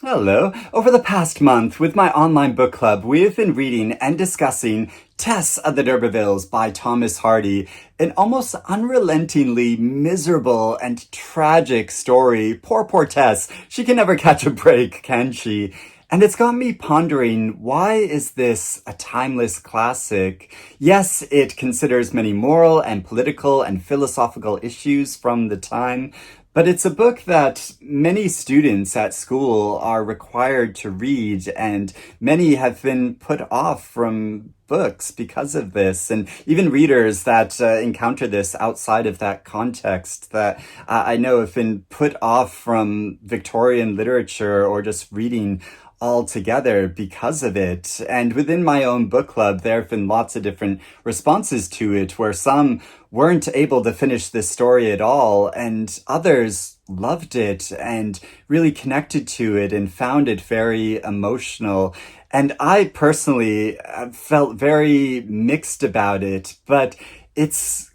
Hello. Over the past month, with my online book club, we have been reading and discussing Tess of the D'Urbervilles by Thomas Hardy, an almost unrelentingly miserable and tragic story. Poor Tess. She can never catch a break, can she? And it's got me pondering, why is this a timeless classic? Yes, it considers many moral and political and philosophical issues from the time, but it's a book that many students at school are required to read, and many have been put off from books because of this. And even readers that encounter this outside of that context that I know have been put off from Victorian literature or just reading altogether because of it. And within my own book club, there have been lots of different responses to it, where some weren't able to finish this story at all, and others loved it and really connected to it and found it very emotional. And I personally felt very mixed about it, but it's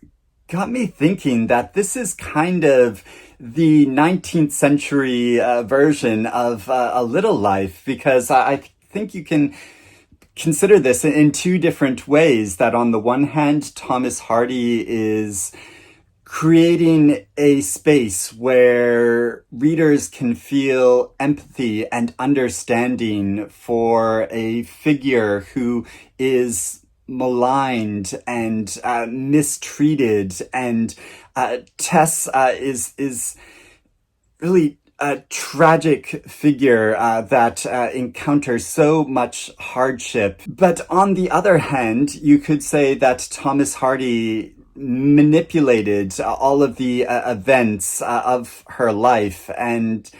got me thinking that this is kind of the 19th century version of A Little Life, because I think you can consider this in two different ways. That on the one hand, Thomas Hardy is creating a space where readers can feel empathy and understanding for a figure who is maligned and mistreated, and Tess is really a tragic figure that encounters so much hardship. But on the other hand, you could say that Thomas Hardy manipulated all of the events of her life and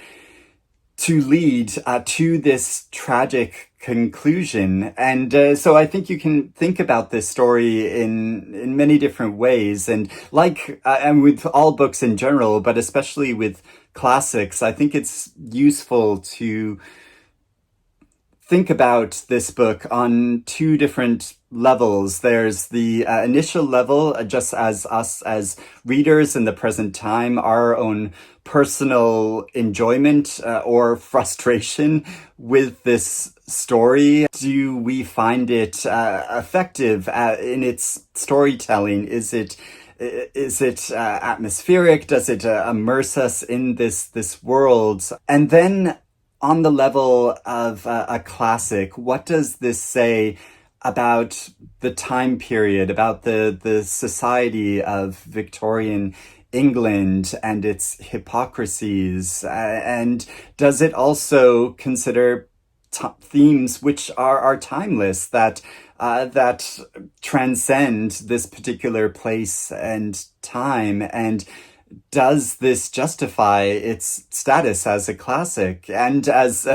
to lead to this tragic conclusion. And so I think you can think about this story in many different ways. And and with all books in general, but especially with classics, I think it's useful to think about this book on two different levels. There's the initial level, just as us as readers in the present time, our own personal enjoyment or frustration with this story. Do we find it effective in its storytelling? Is it atmospheric? Does it immerse us in this world? And then on the level of a classic, what does this say about the time period, about the society of Victorian England and its hypocrisies? And does it also consider themes which are timeless, that transcend this particular place and time? And does this justify its status as a classic? And as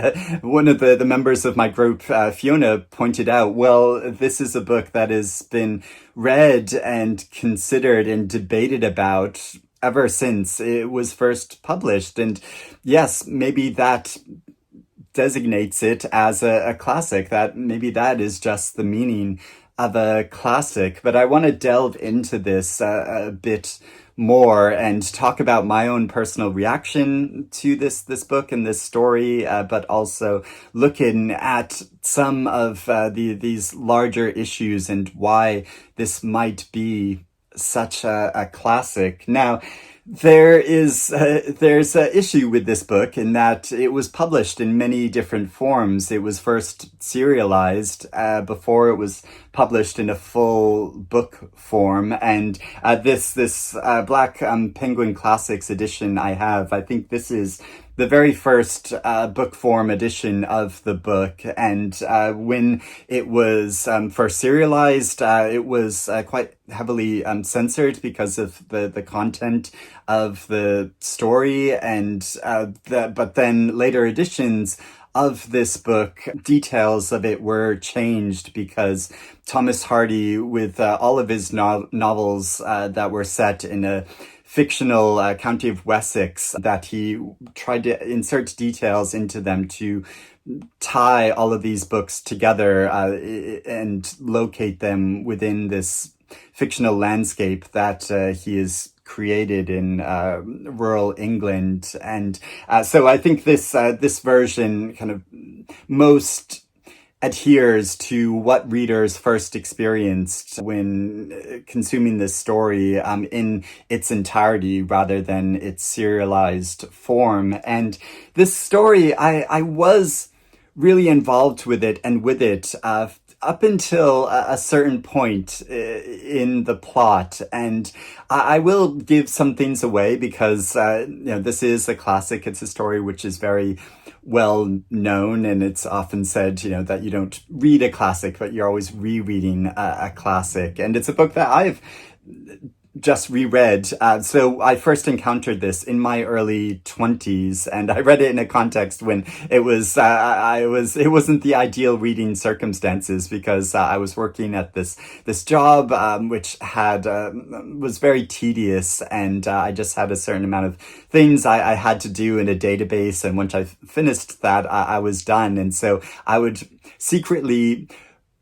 one of the members of my group, Fiona, pointed out, well, this is a book that has been read and considered and debated about ever since it was first published. And yes, maybe that designates it as a classic, that maybe that is just the meaning of a classic. But I want to delve into this a bit more and talk about my own personal reaction to this book and this story, but also looking at some of these larger issues and why this might be such a classic. Now, there's an issue with this book in that it was published in many different forms. It was first serialized before it was published in a full book form. And this Black Penguin Classics edition I think this is the very first book form edition of the book. And when it was first serialized, it was quite heavily censored because of the content of the story. And but then later editions of this book, details of it were changed because Thomas Hardy, with all of his novels that were set in a fictional county of Wessex, that he tried to insert details into them to tie all of these books together and locate them within this fictional landscape that he is created in rural England. And so I think this version kind of most adheres to what readers first experienced when consuming this story in its entirety rather than its serialized form. And this story, I was really involved with it and with it up until a certain point in the plot. And I will give some things away because, this is a classic. It's a story which is very well known, and it's often said, that you don't read a classic, but you're always rereading a classic. And it's a book that I've just reread. So I first encountered this in my early 20s, and I read it in a context when it wasn't the ideal reading circumstances because I was working at this job, which was very tedious, and I just had a certain amount of things I had to do in a database. And once I finished that, I was done. And so I would secretly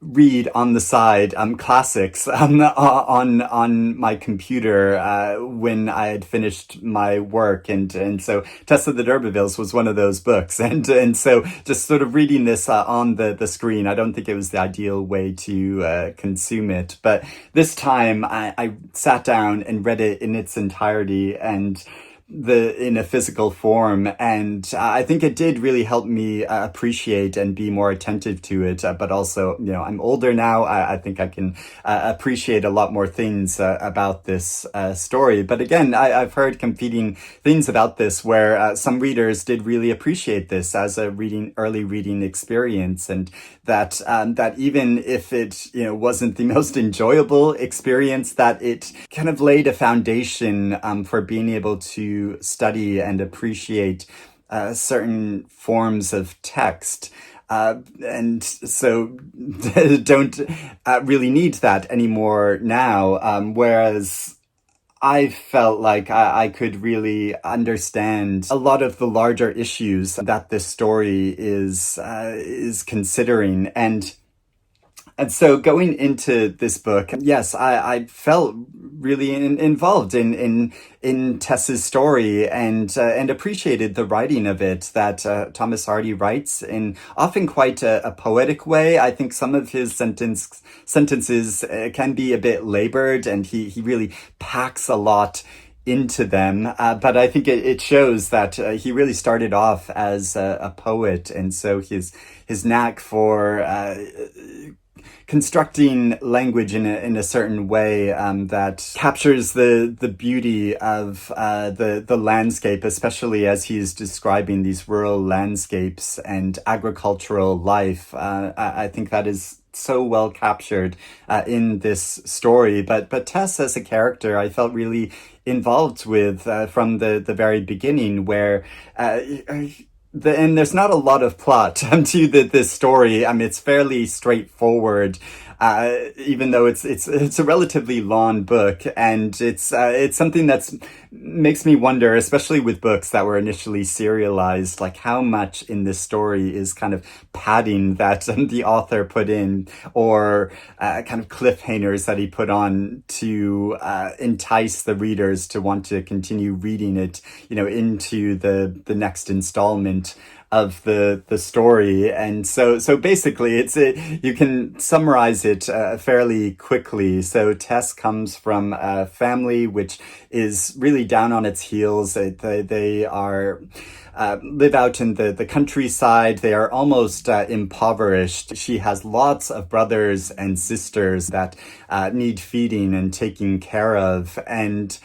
read on the side classics on my computer when I had finished my work, and so Tess of the D'Urbervilles was one of those books, and so just sort of reading this on the screen, I don't think it was the ideal way to consume it, but this time I sat down and read it in its entirety and in a physical form, and I think it did really help me appreciate and be more attentive to it, but also, I'm older now. I think I can appreciate a lot more things about this story. But again, I've heard competing things about this where some readers did really appreciate this as a early reading experience, and that even if it wasn't the most enjoyable experience, that it kind of laid a foundation for being able to study and appreciate certain forms of text. And so don't really need that anymore now. Whereas I felt like I could really understand a lot of the larger issues that this story is considering. And so going into this book, yes, I felt really involved in Tess's story and appreciated the writing of it that Thomas Hardy writes in often quite a poetic way. I think some of his sentences can be a bit labored, and he really packs a lot into them. But I think it shows that he really started off as a poet, and so his knack for constructing language in a certain way that captures the beauty of the landscape, especially as he's describing these rural landscapes and agricultural life. I think that is so well captured in this story. But Tess as a character, I felt really involved with from the very beginning, where and there's not a lot of plot to this story. I mean, it's fairly straightforward, even though it's a relatively long book, and it's something that makes me wonder, especially with books that were initially serialized, like how much in this story is kind of padding that the author put in, or kind of cliffhangers that he put on to entice the readers to want to continue reading it, into the next installment of the story. And so basically you can summarize it fairly quickly. So Tess comes from a family which is really down on its heels. They are live out in the countryside. They are almost impoverished. She has lots of brothers and sisters that need feeding and taking care of, and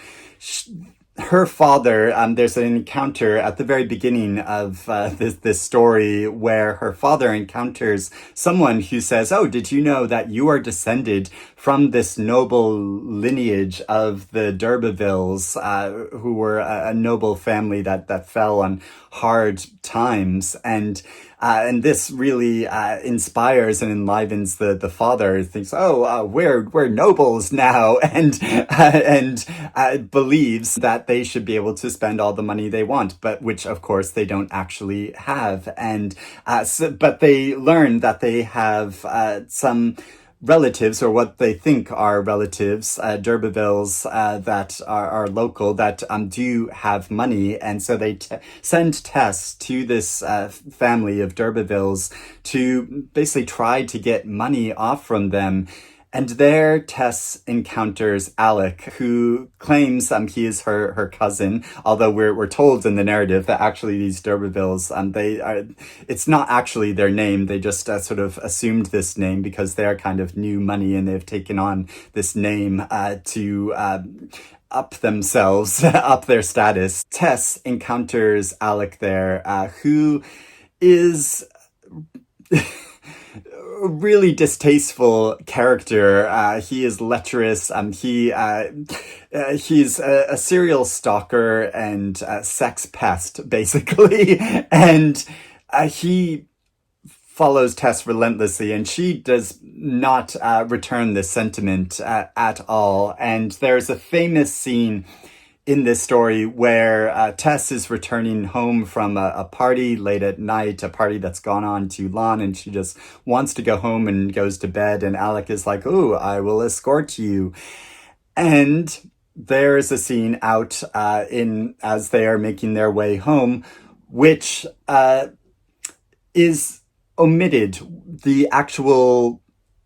her father, there's an encounter at the very beginning of this story where her father encounters someone who says, "Oh, did you know that you are descended from this noble lineage of the D'Urbervilles, who were a noble family that fell on hard times?" And this really inspires and enlivens the father. He thinks, "Oh, we're nobles now," and believes that they should be able to spend all the money they want, but which of course they don't actually have. And but they learn that they have some relatives, or what they think are relatives, d'Urbervilles, that are local, that do have money. And so they send Tess to this family of d'Urbervilles to basically try to get money off from them. And there, Tess encounters Alec, who claims he is her cousin. Although we're told in the narrative that actually these d'Urbervilles, it's not actually their name. They just sort of assumed this name because they're kind of new money, and they've taken on this name to up themselves, up their status. Tess encounters Alec there, who is really distasteful character. He is lecherous. He's a serial stalker and sex pest, basically. And he follows Tess relentlessly, and she does not return this sentiment at all. And there's a famous scene in this story where Tess is returning home from a party late at night, a party that's gone on too long, and she just wants to go home and goes to bed. And Alec is like, "Oh, I will escort you." And there's a scene out as they are making their way home, which is omitted. The actual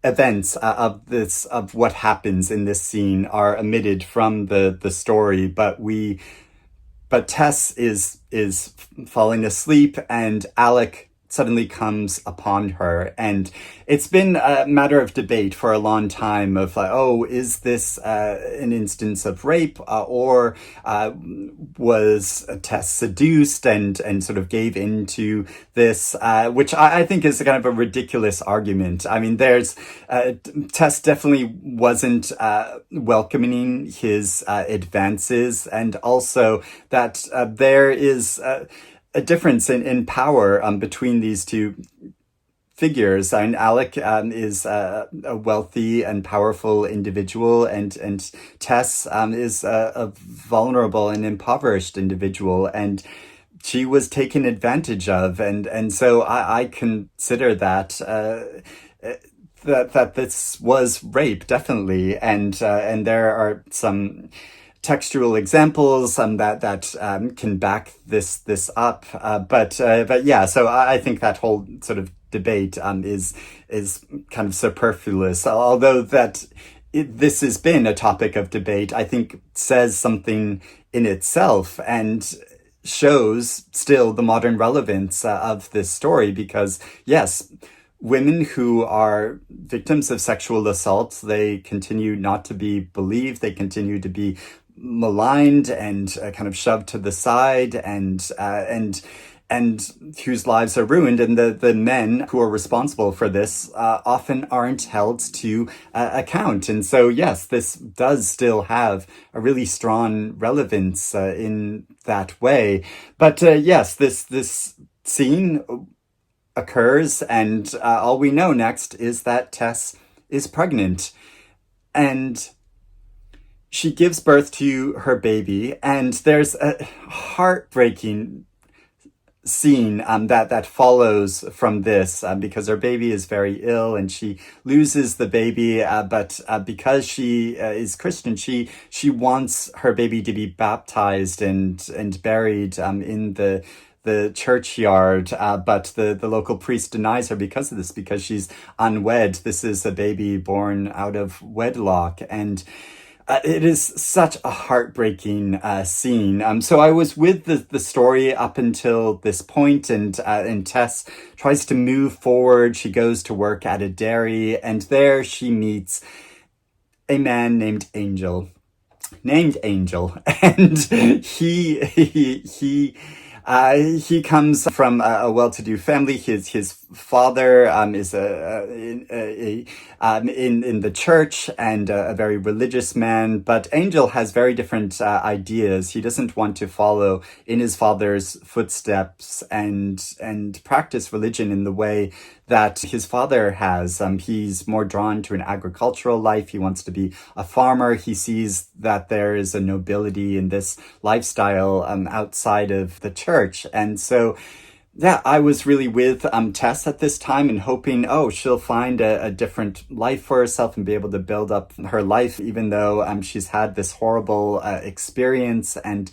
events of what happens in this scene are omitted from the story, but Tess is falling asleep, and Alec suddenly comes upon her. And it's been a matter of debate for a long time of like, oh, is this an instance of rape, or was Tess seduced and sort of gave into this, which I think is kind of a ridiculous argument. I mean, Tess definitely wasn't welcoming his advances, and also that there is a difference in power between these two figures. And Alec is a wealthy and powerful individual, and Tess is a vulnerable and impoverished individual, and she was taken advantage of. And so I consider that that this was rape, definitely. And there are some textual examples that can back this up, but yeah. So I think that whole sort of debate is kind of superfluous. Although this has been a topic of debate, I think says something in itself and shows still the modern relevance of this story, because yes, women who are victims of sexual assault, they continue not to be believed. They continue to be maligned and kind of shoved to the side, and whose lives are ruined. And the men who are responsible for this often aren't held to account. And so, yes, this does still have a really strong relevance in that way. But yes, this scene occurs, and all we know next is that Tess is pregnant, and she gives birth to her baby. And there's a heartbreaking scene that follows from this, because her baby is very ill and she loses the baby, but because she is Christian, she wants her baby to be baptized and buried in the churchyard, but the local priest denies her because of this, because she's unwed. This is a baby born out of wedlock, and it is such a heartbreaking scene. So I was with the story up until this point, and Tess tries to move forward. She goes to work at a dairy, and there she meets a man named Angel, and he comes from a well-to-do family. His father is in the church, and a very religious man. But Angel has very different ideas. He doesn't want to follow in his father's footsteps and practice religion in the way that his father has. He's more drawn to an agricultural life. He wants to be a farmer. He sees that there is a nobility in this lifestyle outside of the church. And so Yeah, I was really with Tess at this time and hoping, oh, she'll find a different life for herself and be able to build up her life, even though she's had this horrible experience. And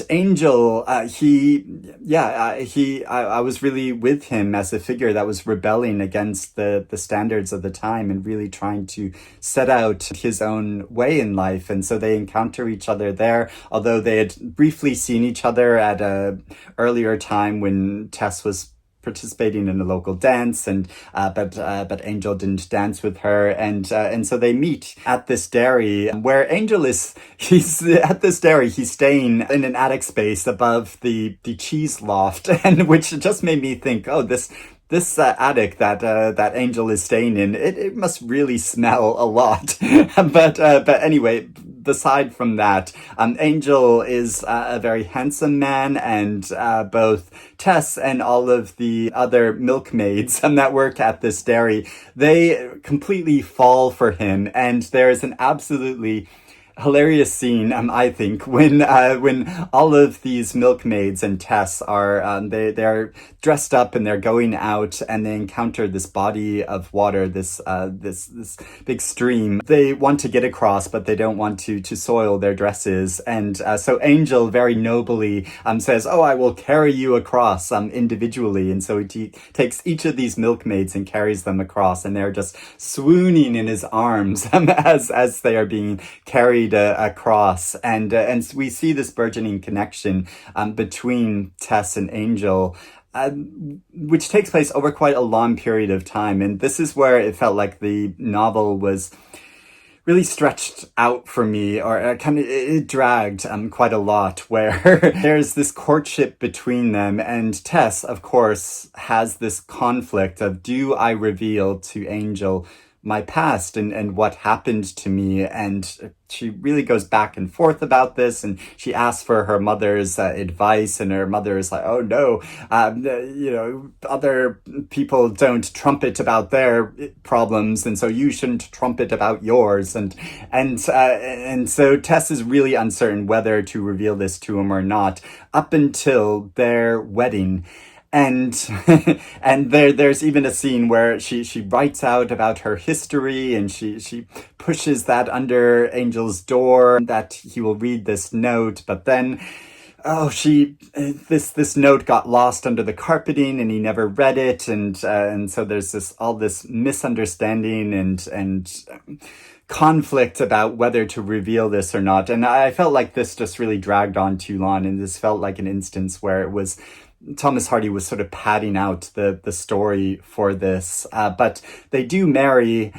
Angel, I was really with him as a figure that was rebelling against the standards of the time and really trying to set out his own way in life. And so they encounter each other there, although they had briefly seen each other at a earlier time when Tess was participating in a local dance, and but Angel didn't dance with her, and so they meet at this dairy where Angel is. He's at this dairy. He's staying in an attic space above the cheese loft, and which just made me think, oh, this attic that Angel is staying in, it must really smell a lot. But anyway, aside from that, Angel is a very handsome man, and both Tess and all of the other milkmaids that work at this dairy, they completely fall for him, and there's an absolutely hilarious scene, I think, when all of these milkmaids and Tess are they're dressed up and they're going out and they encounter this body of water, this big stream. They want to get across, but they don't want to soil their dresses, and so Angel very nobly says, "Oh, I will carry you across individually," and so he takes each of these milkmaids and carries them across, and they're just swooning in his arms as they are being carried across, and we see this burgeoning connection between Tess and Angel, which takes place over quite a long period of time. And this is where it felt like the novel was really stretched out for me, or it dragged quite a lot, where there's this courtship between them, and Tess, of course, has this conflict of, do I reveal to Angel my past and what happened to me? And she really goes back and forth about this, and she asks for her mother's advice, and her mother is like, oh no, other people don't trumpet about their problems, and so you shouldn't trumpet about yours, and so Tess is really uncertain whether to reveal this to him or not, up until their wedding. And and there's even a scene where she writes out about her history, and she pushes that under Angel's door, that he will read this note, but then this note got lost under the carpeting and he never read it, and so there's all this misunderstanding and conflict about whether to reveal this or not. And I felt like this just really dragged on too long, and this felt like an instance where it was Thomas Hardy was sort of padding out the story for this. But they do marry,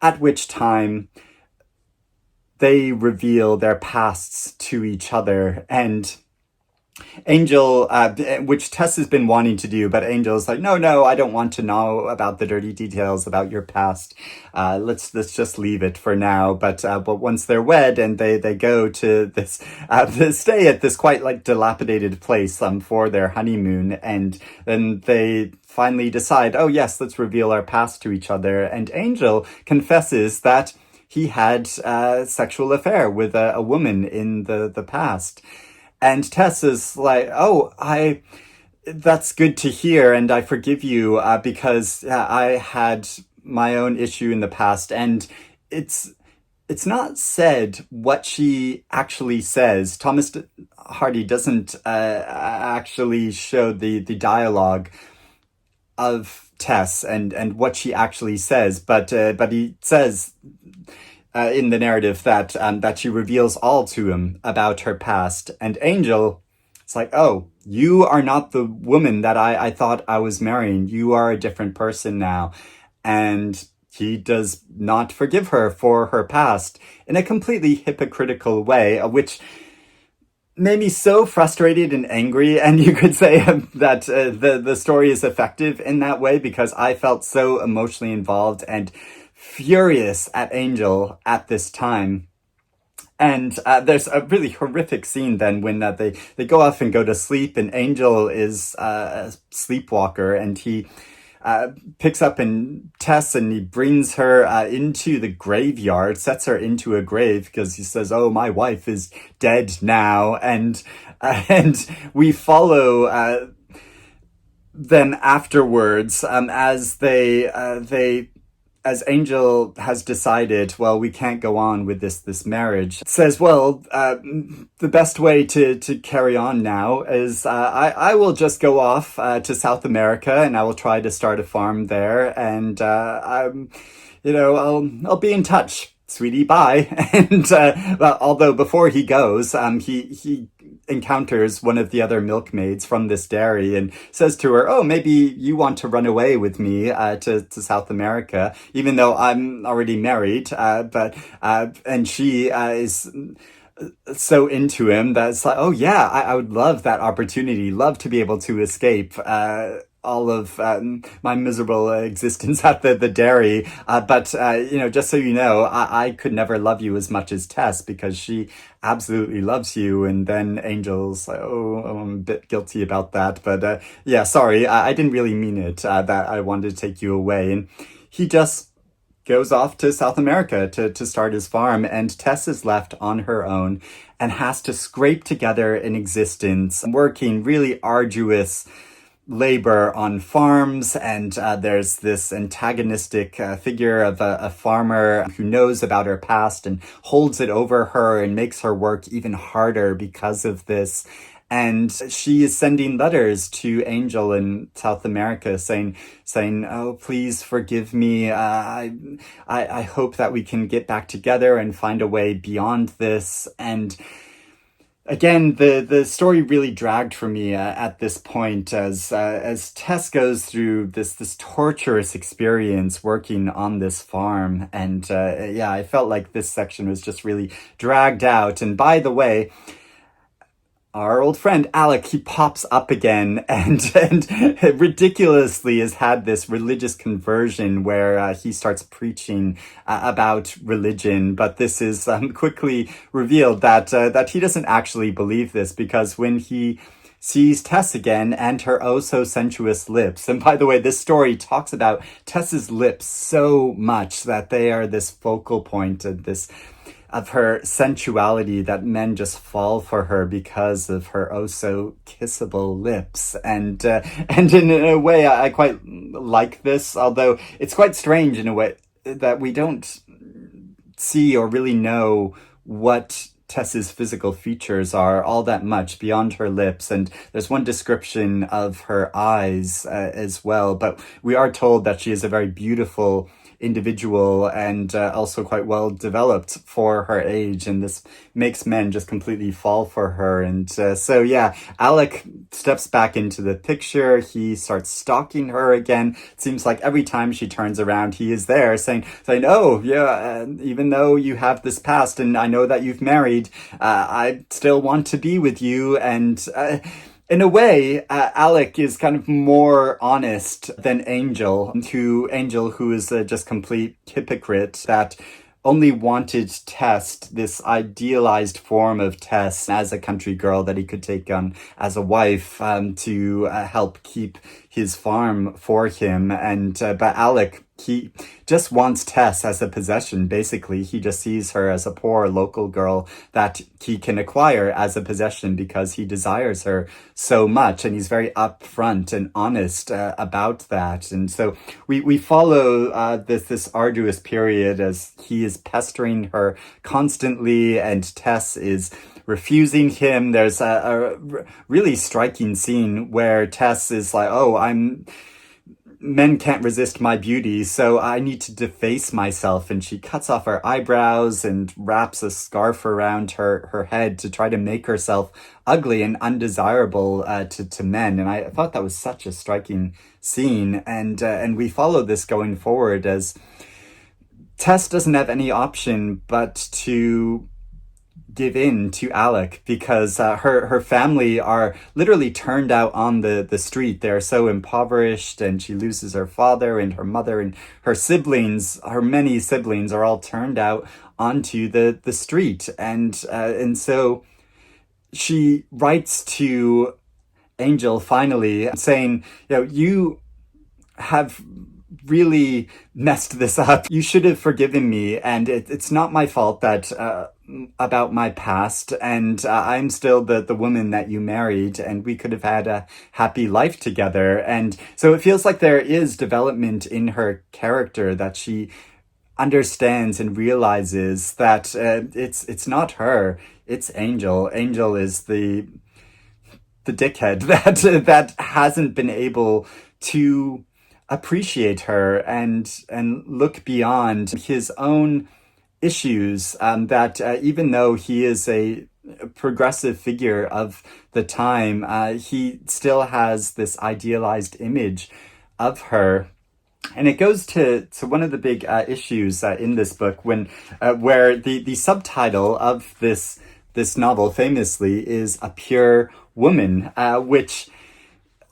at which time they reveal their pasts to each other. And Angel, which Tess has been wanting to do, but Angel's like, no, I don't want to know about the dirty details about your past. Let's just leave it for now. But once they're wed and they go to this, they stay at this quite like dilapidated place for their honeymoon, and then they finally decide, oh yes, let's reveal our past to each other. And Angel confesses that he had a sexual affair with a woman in the past. And Tess is like, oh, that's good to hear, and I forgive you, because I had my own issue in the past. And it's not said what she actually says. Thomas Hardy doesn't actually show the dialogue of Tess and what she actually says, but he says in the narrative that she reveals all to him about her past. And Angel, it's like, oh, you are not the woman that I thought I was marrying. You are a different person now. And he does not forgive her for her past in a completely hypocritical way, which made me so frustrated and angry. And you could say that the story is effective in that way, because I felt so emotionally involved and furious at Angel at this time. And there's a really horrific scene then when they go off and go to sleep, and Angel is a sleepwalker, and he picks up and Tess, and he brings her into the graveyard, sets her into a grave, because he says, oh, my wife is dead now. And we follow then afterwards, as Angel has decided, well, we can't go on with this marriage, says, well, the best way to carry on now is I will just go off to South America and I will try to start a farm there, and I'll be in touch, sweetie. Bye. And well, although before he goes, he encounters one of the other milkmaids from this dairy and says to her, "Oh, maybe you want to run away with me to South America, even though I'm already married." And she is so into him that it's like, oh yeah, I would love that opportunity, love to be able to escape all of my miserable existence at the dairy. But just so you know, I could never love you as much as Tess because she absolutely loves you. And then Angel's like, oh, I'm a bit guilty about that. But yeah, sorry, I didn't really mean it, that I wanted to take you away. And he just goes off to South America to start his farm, and Tess is left on her own and has to scrape together an existence, working really arduous labor on farms. And there's this antagonistic figure of a farmer who knows about her past and holds it over her and makes her work even harder because of this. And she is sending letters to Angel in South America saying, "Oh, please forgive me. I hope that we can get back together and find a way beyond this." And again, the story really dragged for me at this point as Tess goes through this torturous experience working on this farm. And yeah, I felt like this section was just really dragged out. And by the way, our old friend Alec, he pops up again and ridiculously has had this religious conversion where he starts preaching about religion. But this is quickly revealed that he doesn't actually believe this, because when he sees Tess again and her oh so sensuous lips. And by the way, this story talks about Tess's lips so much that they are this focal point of her sensuality, that men just fall for her because of her oh so kissable lips. And in a way, I quite like this, although it's quite strange in a way that we don't see or really know what Tess's physical features are all that much beyond her lips. And there's one description of her eyes as well, but we are told that she is a very beautiful individual and also quite well developed for her age, and this makes men just completely fall for her. And so yeah, Alec steps back into the picture. He starts stalking her again. It seems like every time she turns around, he is there saying, "Oh yeah, even though you have this past and I know that you've married, I still want to be with you." And in a way, Alec is kind of more honest than Angel, who is a just complete hypocrite that only wanted Tess, this idealized form of Tess as a country girl that he could take on as a wife, to help keep his farm for him. And but Alec, he just wants Tess as a possession, basically. He just sees her as a poor local girl that he can acquire as a possession because he desires her so much. And he's very upfront and honest about that. And so we follow this arduous period as he is pestering her constantly and Tess is refusing him. There's a really striking scene where Tess is like, "Oh, men can't resist my beauty, so I need to deface myself." And she cuts off her eyebrows and wraps a scarf around her head to try to make herself ugly and undesirable to men. And I thought that was such a striking scene. And we follow this going forward as Tess doesn't have any option but to give in to Alec because her family are literally turned out on the street. They're so impoverished, and she loses her father and her mother, and her siblings, her many siblings, are all turned out onto the street. And so she writes to Angel finally saying, "You have really messed this up. You should have forgiven me, and it's not my fault that about my past, and I'm still the woman that you married, and we could have had a happy life together. And so it feels like there is development in her character, that she understands and realizes that it's not her, it's Angel. Angel is the dickhead that hasn't been able to appreciate her and look beyond his own issues. That even though he is a progressive figure of the time, he still has this idealized image of her. And it goes to one of the big issues in this book, when where the subtitle of this novel famously is "A Pure Woman," which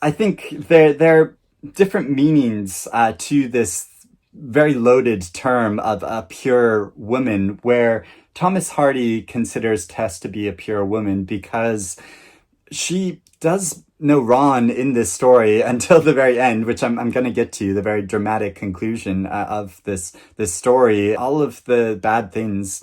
I think there are different meanings to this very loaded term of a pure woman, where Thomas Hardy considers Tess to be a pure woman because she does no wrong in this story until the very end, which I'm going to get to, the very dramatic conclusion of this story. All of the bad things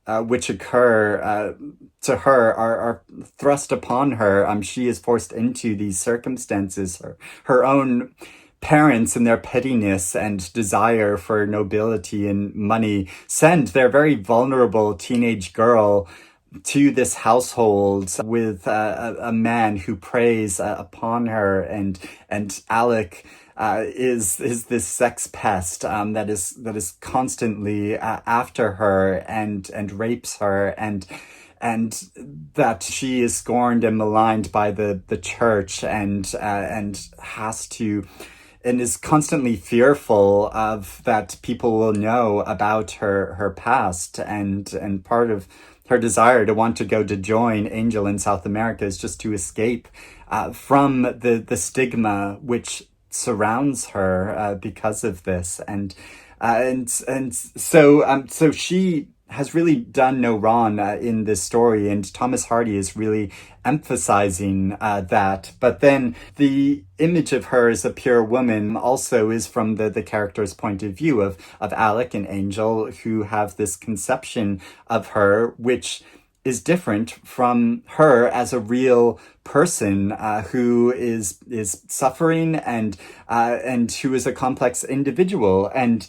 which occur to her are thrust upon her. She is forced into these circumstances. Her own parents, and their pettiness and desire for nobility and money, send their very vulnerable teenage girl to this household with a man who preys upon her, and Alec is this sex pest that is constantly after her and rapes her, and that she is scorned and maligned by the church, and has to, and is constantly fearful of that people will know about her past, and part of her desire to want to go to join Angel in South America is just to escape from the stigma which surrounds her because of this, so she has really done no wrong in this story, and Thomas Hardy is really emphasizing that. But then the image of her as a pure woman also is from the character's point of view of Alec and Angel, who have this conception of her which is different from her as a real person who is suffering, and who is a complex individual, and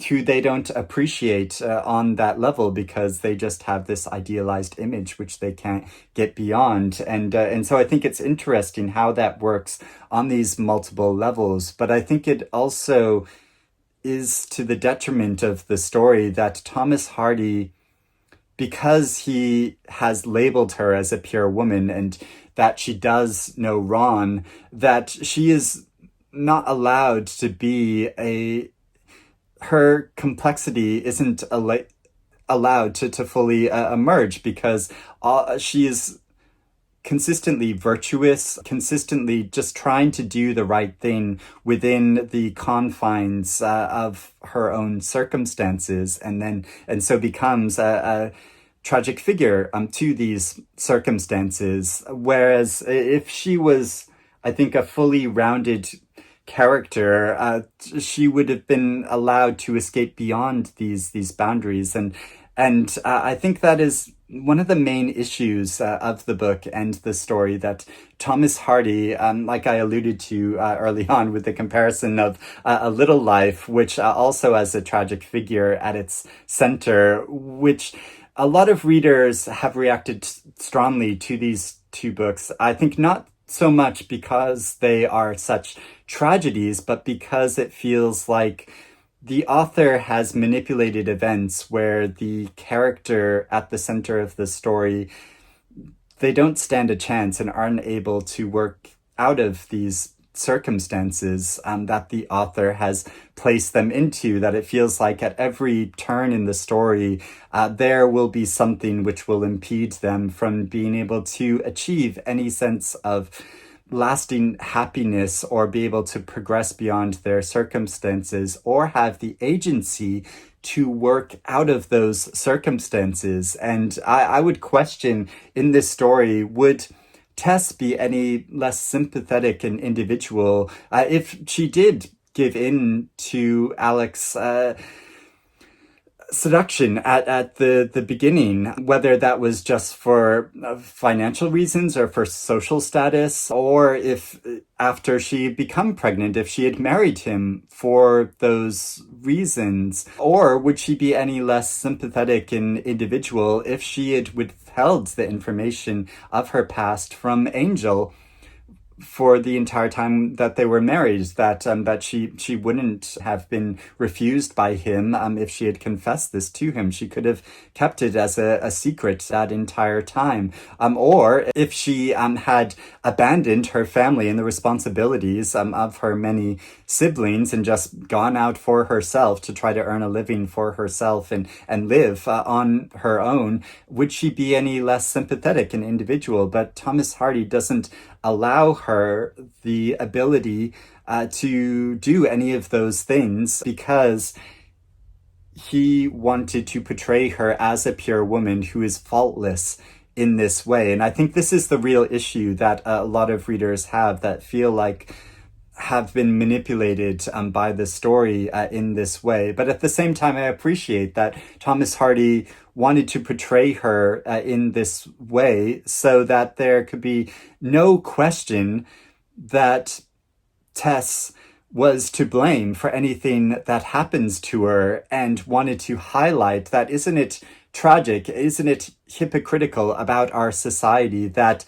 who they don't appreciate on that level, because they just have this idealized image which they can't get beyond. And so I think it's interesting how that works on these multiple levels. But I think it also is to the detriment of the story that Thomas Hardy, because he has labeled her as a pure woman and that she does no wrong, that she is not allowed to be her complexity isn't allowed to fully emerge, because she is consistently virtuous, consistently just trying to do the right thing within the confines of her own circumstances, and so becomes a tragic figure to these circumstances. Whereas if she was, I think, a fully rounded character, she would have been allowed to escape beyond these boundaries, and I think that is one of the main issues of the book and the story, that Thomas Hardy, like I alluded to early on with the comparison of A Little Life, which also has a tragic figure at its center, which a lot of readers have reacted strongly to these two books. I think not so much because they are such tragedies, but because it feels like the author has manipulated events where the character at the center of the story, they don't stand a chance and aren't able to work out of these circumstances that the author has placed them into, that it feels like at every turn in the story, there will be something which will impede them from being able to achieve any sense of lasting happiness, or be able to progress beyond their circumstances, or have the agency to work out of those circumstances. And I would question in this story, would Tess be any less sympathetic an individual if she did give in to Alec's seduction at the beginning, whether that was just for financial reasons or for social status, or if after she had become pregnant, if she had married him for those reasons, or would she be any less sympathetic and individual if she had withheld the information of her past from Angel for the entire time that they were married, that she wouldn't have been refused by him if she had confessed this to him. She could have kept it as a secret that entire time. Or if she had abandoned her family and the responsibilities of her many siblings and just gone out for herself to try to earn a living for herself and live on her own, would she be any less sympathetic and individual? But Thomas Hardy doesn't allow her the ability to do any of those things because he wanted to portray her as a pure woman who is faultless in this way. And I think this is the real issue that a lot of readers have, that feel like have been manipulated by the story in this way. But at the same time, I appreciate that Thomas Hardy wanted to portray her in this way so that there could be no question that Tess was to blame for anything that happens to her, and wanted to highlight that isn't it tragic, isn't it hypocritical about our society that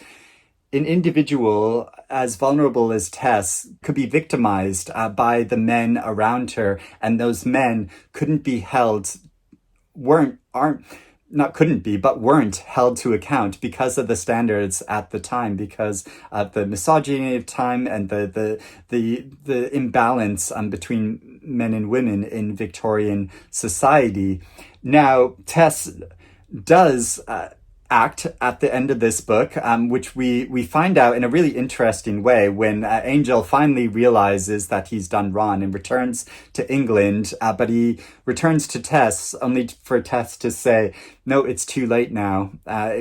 an individual as vulnerable as Tess could be victimized by the men around her, and those men couldn't be held, weren't held to account because of the standards at the time, because of the misogyny of time and the imbalance between men and women in Victorian society. Now, Tess does act at the end of this book, which we find out in a really interesting way when Angel finally realizes that he's done wrong and returns to England, but he returns to Tess only for Tess to say, no, it's too late now,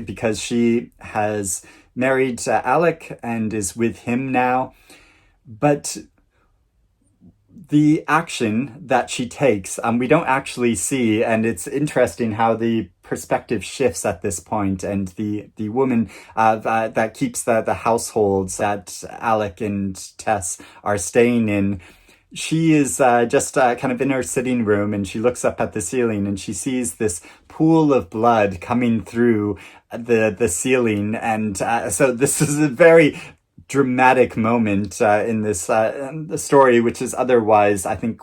because she has married Alec and is with him now. But the action that she takes, we don't actually see, and it's interesting how the perspective shifts at this point, and the woman that keeps the households that Alec and Tess are staying in, she is just kind of in her sitting room, and she looks up at the ceiling and she sees this pool of blood coming through the ceiling, and so this is a very dramatic moment in this the story, which is otherwise, I think,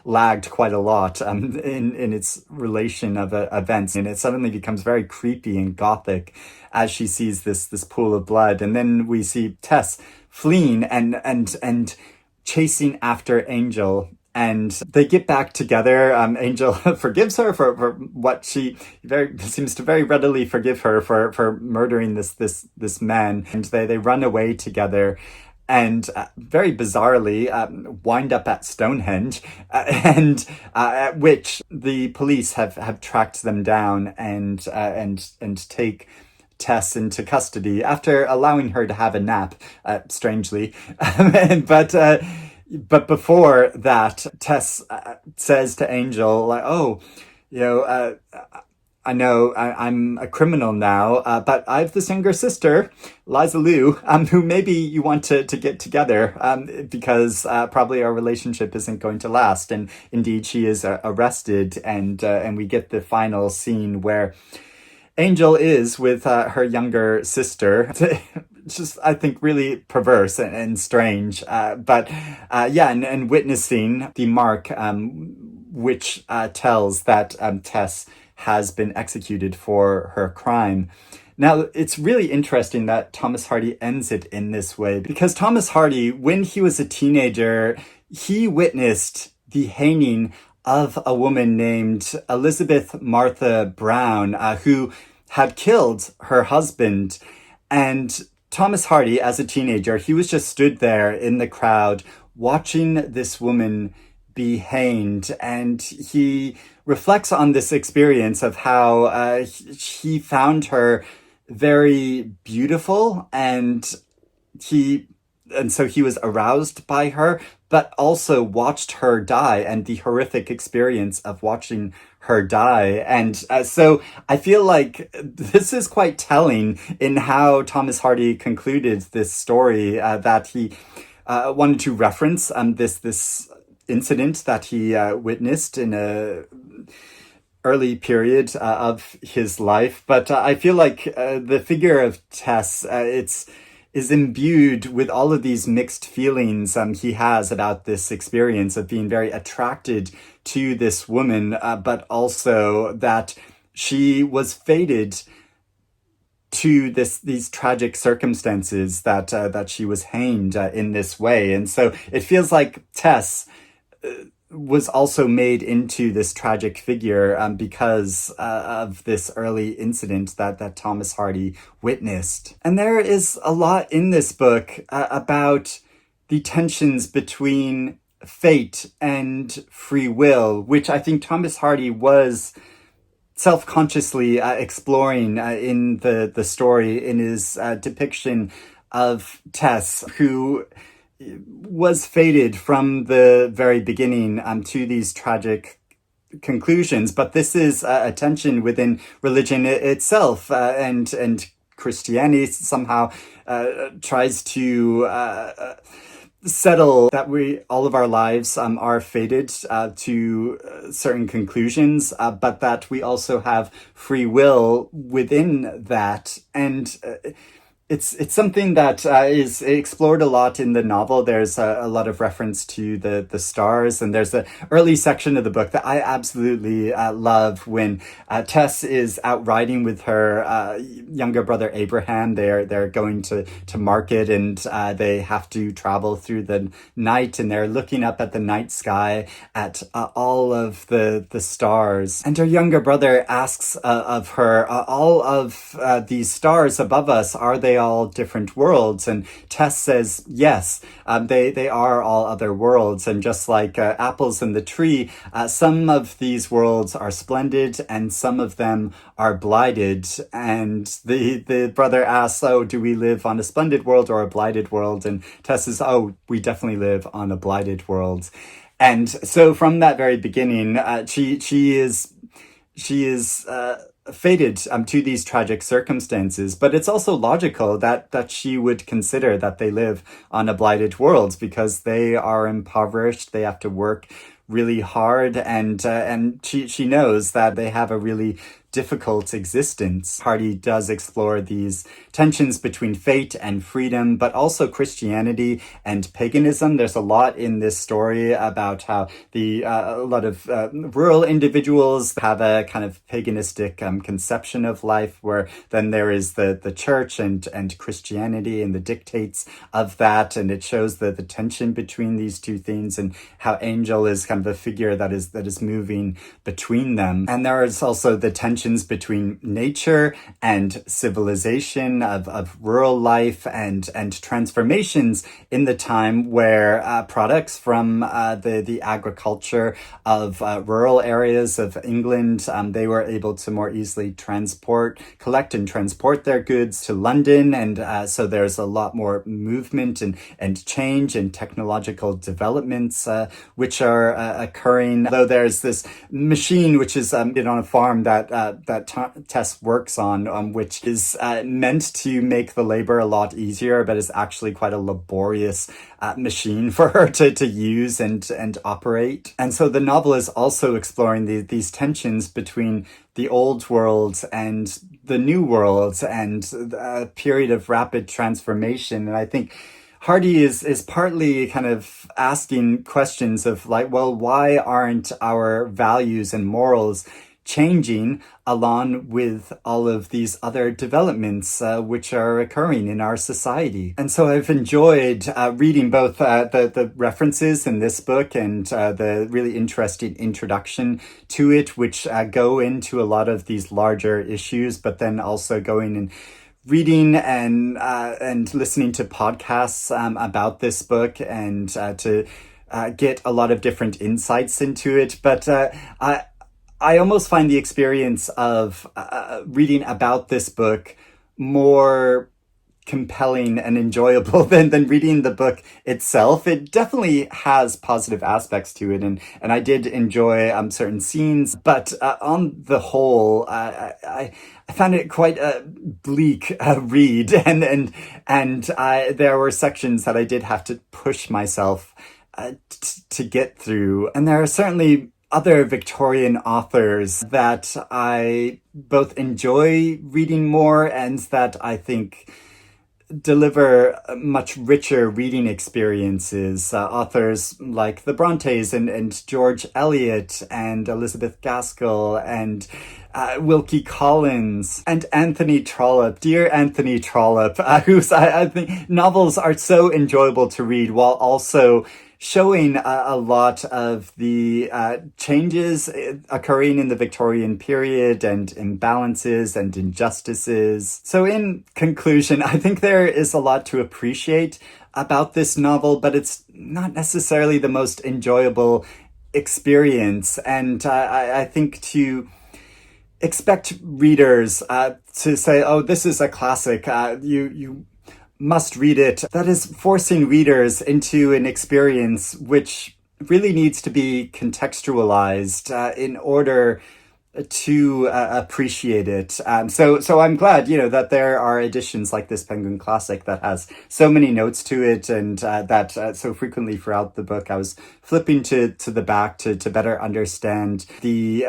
lagged quite a lot in its relation of events, and it suddenly becomes very creepy and gothic as she sees this pool of blood, and then we see Tess fleeing and chasing after Angel. And they get back together. Angel forgives her for what she seems to very readily forgive her for murdering this man. And they run away together, and very bizarrely wind up at Stonehenge, and at which the police have tracked them down and take Tess into custody after allowing her to have a nap, strangely, But before that, Tess says to Angel, like, oh, I know I'm a criminal now, but I have this younger sister, Liza Lou, who maybe you want to get together, because probably our relationship isn't going to last. And indeed, she is arrested, and we get the final scene where Angel is with her younger sister. It's just, I think, really perverse and strange. But witnessing the mark, which tells that Tess has been executed for her crime. Now, it's really interesting that Thomas Hardy ends it in this way, because Thomas Hardy, when he was a teenager, he witnessed the hanging of a woman named Elizabeth Martha Brown, who had killed her husband. And Thomas Hardy, as a teenager, he was just stood there in the crowd watching this woman be hanged. And he reflects on this experience of how he found her very beautiful, and he and so he was aroused by her, but also watched her die and the horrific experience of watching her die. And so I feel like this is quite telling in how Thomas Hardy concluded this story, that he wanted to reference this incident that he witnessed in a early period of his life. But I feel like the figure of Tess, is imbued with all of these mixed feelings he has about this experience of being very attracted to this woman, but also that she was fated to these tragic circumstances, that she was hanged in this way. And so it feels like Tess was also made into this tragic figure, because of this early incident that Thomas Hardy witnessed. And there is a lot in this book about the tensions between fate and free will, which I think Thomas Hardy was self-consciously exploring in the story, in his depiction of Tess, who was fated from the very beginning to these tragic conclusions. But this is a tension within religion itself, and Christianity somehow tries to settle that we all of our lives are fated to certain conclusions, but that we also have free will within that. And it's something that is explored a lot in the novel. There's a lot of reference to the stars, and there's an early section of the book that I absolutely love when Tess is out riding with her younger brother Abraham. They're going to market, and they have to travel through the night, and they're looking up at the night sky at all of the stars. And her younger brother asks of her, all of these stars above us, are they all different worlds? And Tess says yes, they are all other worlds. And just like apples in the tree, some of these worlds are splendid and some of them are blighted. And the brother asks, oh, do we live on a splendid world or a blighted world? And Tess says, oh, we definitely live on a blighted world. And so from that very beginning, she is fated to these tragic circumstances. But it's also logical that she would consider that they live on a blighted world, because they are impoverished, they have to work really hard, and she knows that they have a really difficult existence. Hardy does explore these tensions between fate and freedom, but also Christianity and paganism. There's a lot in this story about how a lot of rural individuals have a kind of paganistic conception of life, where then there is the church and Christianity and the dictates of that, and it shows the tension between these two things, and how Angel is kind of a figure that is moving between them. And there is also the tension between nature and civilization, of rural life and transformations in the time, where products from the agriculture of rural areas of England, they were able to more easily collect and transport their goods to London. And so there's a lot more movement and change and technological developments which are occurring. Though there's this machine which is on a farm that Tess works on, which is meant to make the labor a lot easier, but is actually quite a laborious machine for her to use and operate. And so the novel is also exploring these tensions between the old world and the new world, and a period of rapid transformation. And I think Hardy is partly kind of asking questions of like, well, why aren't our values and morals changing along with all of these other developments which are occurring in our society? And so I've enjoyed reading both the references in this book and the really interesting introduction to it, which go into a lot of these larger issues, but then also going and reading and listening to podcasts about this book, and to get a lot of different insights into it. But I almost find the experience of reading about this book more compelling and enjoyable than reading the book itself. It definitely has positive aspects to it, and I did enjoy certain scenes, but on the whole, I found it quite a bleak read, and there were sections that I did have to push myself to get through. And there are certainly other Victorian authors that I both enjoy reading more and that I think deliver much richer reading experiences. Authors like the Brontes and George Eliot and Elizabeth Gaskell and Wilkie Collins and Anthony Trollope, dear Anthony Trollope, whose I think novels are so enjoyable to read while also showing a lot of the changes occurring in the Victorian period and imbalances and injustices. So in conclusion, I think there is a lot to appreciate about this novel, but it's not necessarily the most enjoyable experience. And I think to expect readers to say, oh, this is a classic, you must read it, that is forcing readers into an experience which really needs to be contextualized in order to appreciate it. So I'm glad, that there are editions like this Penguin Classic that has so many notes to it, and that so frequently throughout the book I was flipping to the back to better understand the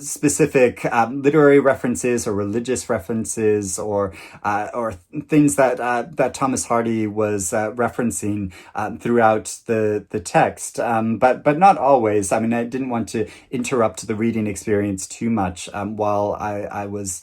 specific literary references or religious references or things that Thomas Hardy was referencing throughout the text. But not always. I mean, I didn't want to interrupt the reading experience too much while I was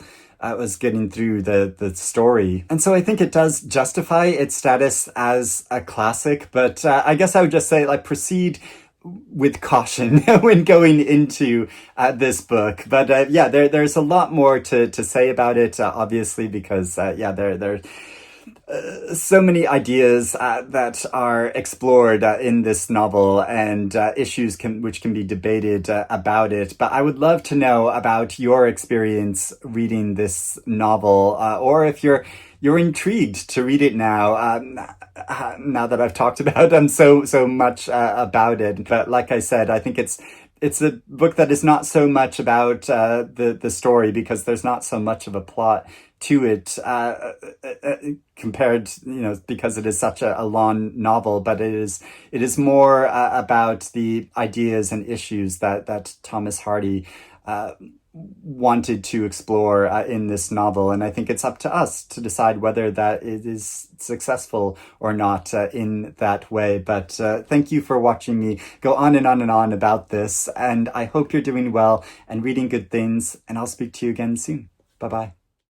getting through the story. And so I think it does justify its status as a classic, but I guess I would just say, proceed with caution when going into this book. But there's a lot more to say about it, obviously, because there so many ideas that are explored in this novel, and issues which can be debated about it. But I would love to know about your experience reading this novel, or if you're intrigued to read it now. Now that I've talked about so much about it. But like I said, I think it's a book that is not so much about the story, because there's not so much of a plot to it compared, because it is such a long novel, but it is more about the ideas and issues that Thomas Hardy wanted to explore in this novel. And I think it's up to us to decide whether that it is successful or not in that way. But thank you for watching me go on and on and on about this. And I hope you're doing well and reading good things. And I'll speak to you again soon. Bye-bye.